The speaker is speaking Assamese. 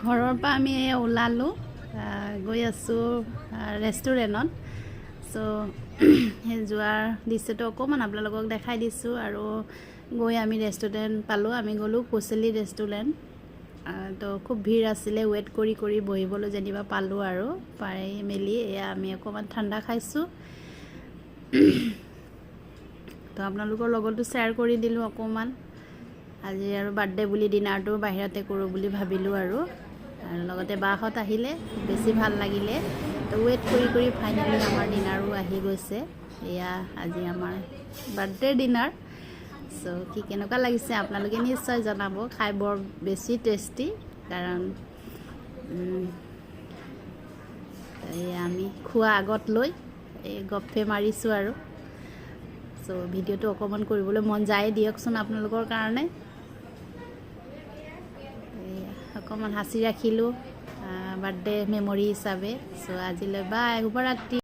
ঘৰৰ পৰা আমি ওলালোঁ গৈ আছোঁ ৰেষ্টুৰেণ্টত চ' সেই যোৱাৰ দৃশ্যটো অকণমান আপোনালোকক দেখাই দিছোঁ আৰু গৈ আমি ৰেষ্টুৰেণ্ট পালোঁ আমি গ'লোঁ কোচেলি ৰেষ্টুৰেণ্ট তো খুব ভিৰ আছিলে ৱেইট কৰি কৰি বহিবলৈ যেনিবা পালোঁ আৰু পাই মেলি এয়া আমি অকণমান ঠাণ্ডা খাইছোঁ তো আপোনালোকৰ লগতো শ্বেয়াৰ কৰি দিলোঁ অকণমান আজি আৰু বাৰ্থডে বুলি ডিনাৰটো বাহিৰতে কৰোঁ বুলি ভাবিলোঁ আৰু লগতে বাহঁত আহিলে বেছি ভাল লাগিলে তো ৱেইট কৰি কৰি ফাইনেলি আমাৰ ডিনাৰো আহি গৈছে এয়া আজি আমাৰ বাৰ্থডে ডিনাৰ চ' কি কেনেকুৱা লাগিছে আপোনালোকে নিশ্চয় জনাব খাই বৰ বেছি টেষ্টি কাৰণ আমি খোৱা আগত লৈ এই গপ্পে মাৰিছোঁ আৰু চ' ভিডিঅ'টো অকণমান কৰিবলৈ মন যায় দিয়কচোন আপোনালোকৰ কাৰণে অকণমান হাঁচি ৰাখিলোঁ বাৰ্থডে মেমৰি হিচাপে চ' আজিলৈ বাই শুভৰাত্ৰি।